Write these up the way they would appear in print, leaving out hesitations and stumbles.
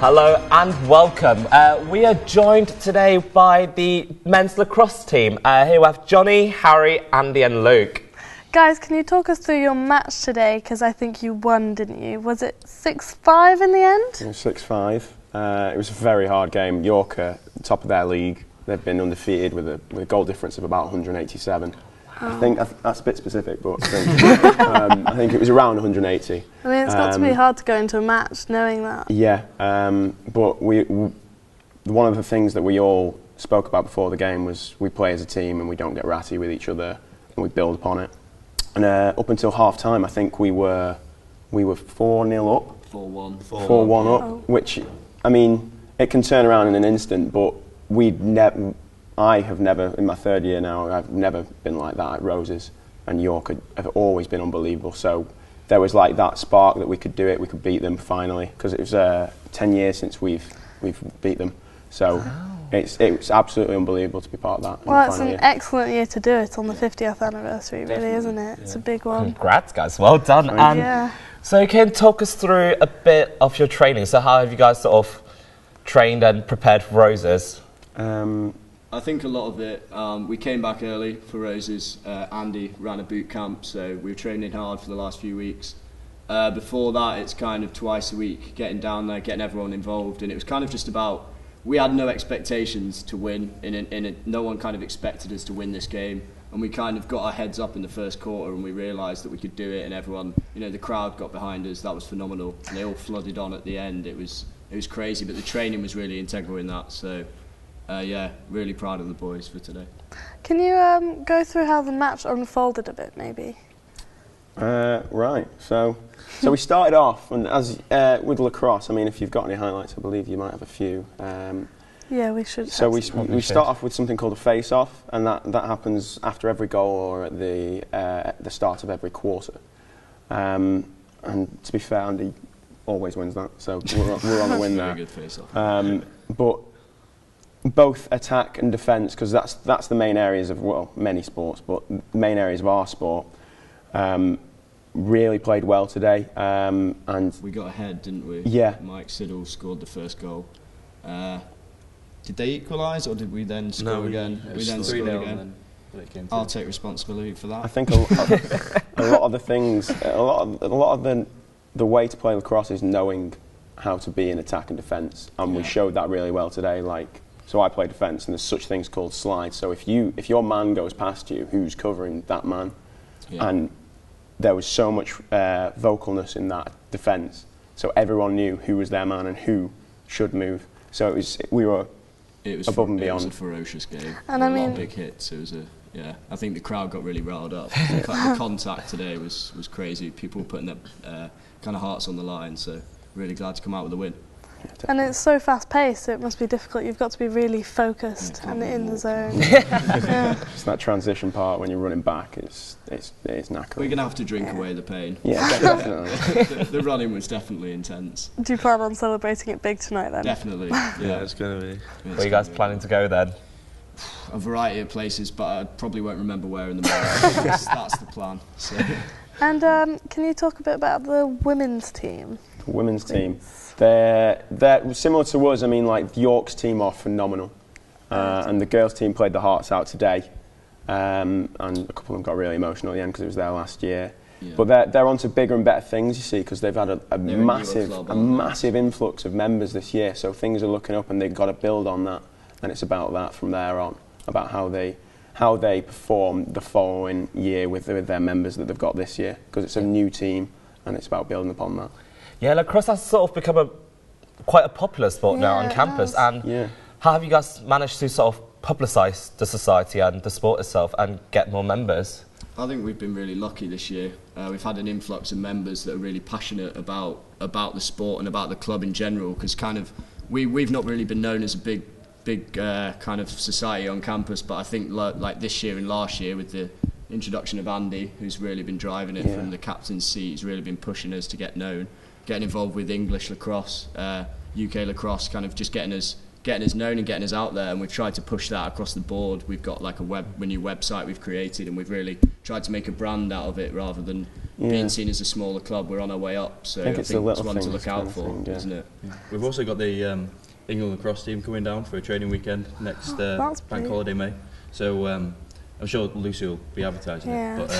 Hello and welcome. We are joined today by the men's lacrosse team. Here we have Johnny, Harry, Andy and Luke. Guys, can you talk us through your match today? Because I think you won, didn't you? Was it 6-5 in the end? It was 6-5. It was a very hard game. York are top of their league. They've been undefeated with a goal difference of about 187. I think that's a bit specific, but I think it was around 180. I mean, it's got to be hard to go into a match knowing that. Yeah, but one of the things that we all spoke about before the game was we play as a team and we don't get ratty with each other and we build upon it. And up until half time, I think we were 4-0 up. 4-1. 4-1 up, which, I mean, it can turn around in an instant, but I have never, in my third year now, I've never been like that at Roses, and York have always been unbelievable. So there was like that spark that we could do it, we could beat them finally, because it was 10 years since we've beat them. So it's absolutely unbelievable to be part of that. Well, it's an excellent year to do it on the 50th anniversary, really, isn't it? It's a big one. Congrats, guys. Well done. And so you can talk us through a bit of your training. So how have you guys sort of trained and prepared for Roses? I think a lot of it, we came back early for Roses. Andy ran a boot camp, so we were training hard for the last few weeks. Before that, it's kind of twice a week, getting down there, getting everyone involved, and it was kind of just about, we had no expectations to win, no one kind of expected us to win this game, and we kind of got our heads up in the first quarter and we realised that we could do it, and everyone, the crowd got behind us. That was phenomenal, and they all flooded on at the end. It was crazy, but the training was really integral in that, so yeah, really proud of the boys for today. Can you go through how the match unfolded a bit, maybe? Right, so we started off, and as with lacrosse, I mean, if you've got any highlights, I believe you might have a few. Yeah, we should. So we start off with something called a face-off, and that happens after every goal or at the start of every quarter. And to be fair, Andy always wins that, so we're on the win there. Very good face-off. But both attack and defence, because that's the main areas of, well, many sports, but the main areas of our sport. Really played well today, and we got ahead, didn't we? Yeah. Mike Siddle scored the first goal. Did they equalise, or did we then score again? We then scored again. I'll take responsibility for that. I think a lot of the things, a lot of the way to play lacrosse is knowing how to be in attack and defence, and we showed that really well today. So I play defence, and there's such things called slides. So if your man goes past you, who's covering that man? Yeah. And there was so much vocalness in that defence. So everyone knew who was their man and who should move. So it was above and beyond. It was a ferocious game. And a lot of big hits. It was I think the crowd got really riled up. In fact, the contact today was crazy. People were putting their kind of hearts on the line. So really glad to come out with a win. And it's so fast-paced, so it must be difficult. You've got to be really focused and in the zone. It's that transition part when you're running back. It's knackering. We're going to have to drink away the pain. Yeah, definitely. The running was definitely intense. Do you plan on celebrating it big tonight then? Definitely. Yeah, it's going to be. Where are you guys planning to go then? A variety of places, but I probably won't remember where in the morning. That's the plan. So. And can you talk a bit about the women's team? The women's team. They're similar to us. I mean, like York's team are phenomenal, and the girls' team played the hearts out today, and a couple of them got really emotional at the end because it was their last year. Yeah. But they're on to bigger and better things, you see, because they've had a massive influx of members this year. So things are looking up, and they've got to build on that, and it's about that from there on, about how they perform the following year with their members that they've got this year, because it's a new team, and it's about building upon that. Yeah, lacrosse has sort of become quite a popular sport now on campus. And how have you guys managed to sort of publicise the society and the sport itself and get more members? I think we've been really lucky this year. We've had an influx of members that are really passionate about the sport and about the club in general, because kind of we've not really been known as a big kind of society on campus, but I think like this year and last year with the introduction of Andy, who's really been driving it from the captain's seat, he's really been pushing us to get known. Getting involved with English lacrosse, UK lacrosse, kind of just getting us known and getting us out there, and we've tried to push that across the board. We've got like a new website we've created, and we've really tried to make a brand out of it rather than being seen as a smaller club, we're on our way up. So I think it's one to look out for, isn't it? Yeah. We've also got the England Lacrosse team coming down for a training weekend next bank holiday May. So I'm sure Lucy will be advertising it. But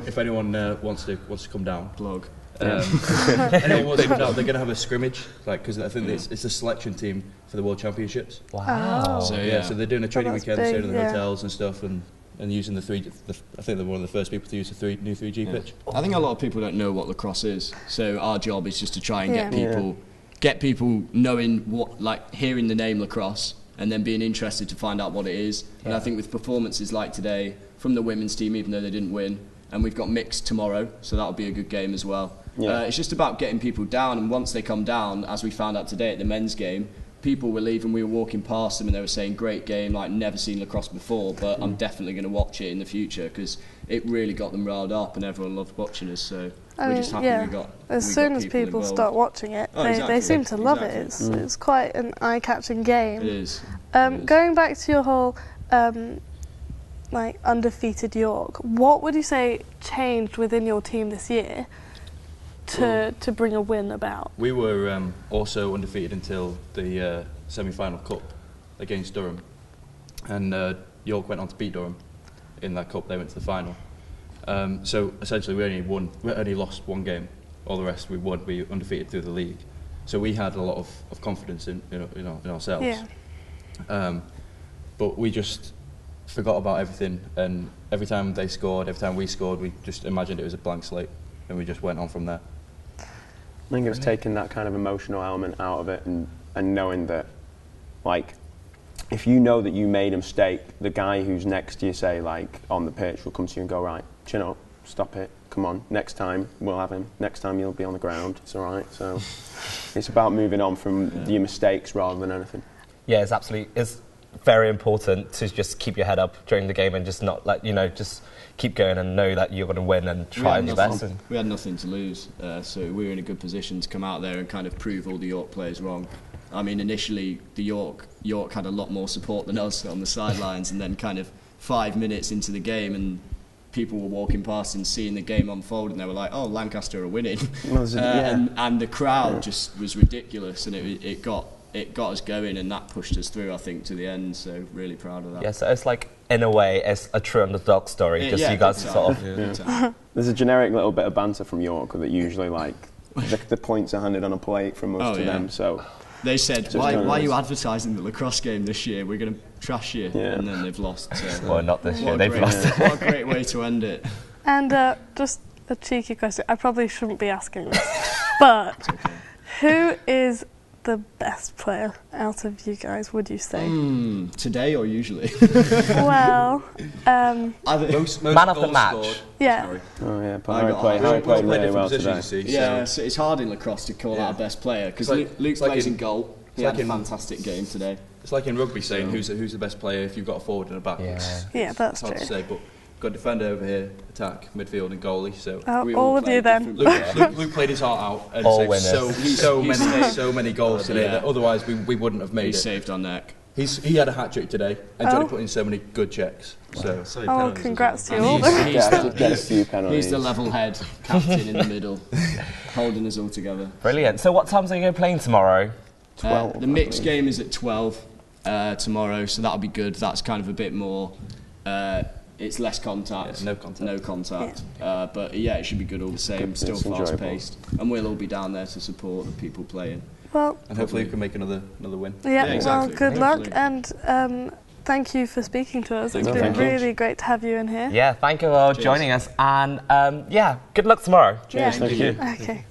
if anyone wants to come down, blog. Anyone wants to come down, they're going to have a scrimmage, because I think it's a selection team for the World Championships. Wow. So they're doing a training weekend, staying in the hotels and stuff, and using the I think they're one of the first people to use the new 3G pitch. I think a lot of people don't know what lacrosse is, so our job is just to try and get people knowing what, like hearing the name lacrosse and then being interested to find out what it is. And I think with performances like today from the women's team, even though they didn't win, and we've got mixed tomorrow, so that'll be a good game as well. It's just about getting people down, and once they come down, as we found out today at the men's game, people were leaving, we were walking past them and they were saying great game, like never seen lacrosse before, but I'm definitely going to watch it in the future because it really got them riled up and everyone loved watching us, so we're just happy we got as soon as people start watching it, they seem to love it. It's quite an eye-catching game. It is. Going back to your whole like undefeated York, what would you say changed within your team this year to bring a win about? We were also undefeated until the semi-final cup against Durham, and York went on to beat Durham in that cup. They went to the final. So essentially, we only lost one game. All the rest we won. We were undefeated through the league. So we had a lot of confidence in ourselves. Yeah. But we just forgot about everything, and every time they scored, every time we scored, we just imagined it was a blank slate, and we just went on from there. I think it was taking that kind of emotional element out of it and knowing that, like, if you know that you made a mistake, the guy who's next to you, say, like, on the pitch will come to you and go, right, chin up, stop it, come on, next time we'll have him, next time you'll be on the ground, it's all right. So it's about moving on from your mistakes rather than anything. Yeah, it's very important to just keep your head up during the game and just not just keep going and know that you're going to win and try your best. We had nothing to lose, so we were in a good position to come out there and kind of prove all the York players wrong. I mean, initially the York had a lot more support than us on the sidelines, and then kind of 5 minutes into the game and people were walking past and seeing the game unfold and they were like, oh, Lancaster are winning. And the crowd just was ridiculous, and it got us going, and that pushed us through, I think, to the end, so really proud of that. Yeah, so it's like, in a way, it's a true underdog story, you guys sort of... There's a generic little bit of banter from York that usually, like, the points are handed on a plate from us to them, so... They said, why are you advertising the lacrosse game this year? We're going to trash you, and then they've lost. So. Well, not this year, they've lost. What a great way to end it. And just a cheeky question, I probably shouldn't be asking this, but who is the best player out of you guys, would you say? Today or usually? Well, most man of the match. Scored. yeah. Sorry. Oh yeah, Harry played really well today. So it's hard in lacrosse to call out a best player because Luke plays in goal. He had a fantastic game today. It's like in rugby saying who's the best player if you've got a forward and a back. Yeah, that's hard true. to say, but got a defender over here, attack, midfield and goalie. So all of you then. Luke played his heart out and saved so many goals today that otherwise we wouldn't have made it. He saved our neck. He had a hat trick today and Johnny put in so many good checks. So congrats to you all. He's the level head captain in the middle, holding us all together. Brilliant. So what times are you going playing tomorrow? 12. The mixed game is at 12 tomorrow, so that'll be good. That's kind of a bit more. It's less contact. No contact. But it should be good all the same. Still fast paced, and we'll all be down there to support the people playing. Well, and hopefully we can make another win. Yeah, exactly. Well, good luck, and thank you for speaking to us. It's been really great to have you in here. Yeah, thank you for joining us, and good luck tomorrow. Cheers. Thank you. Okay.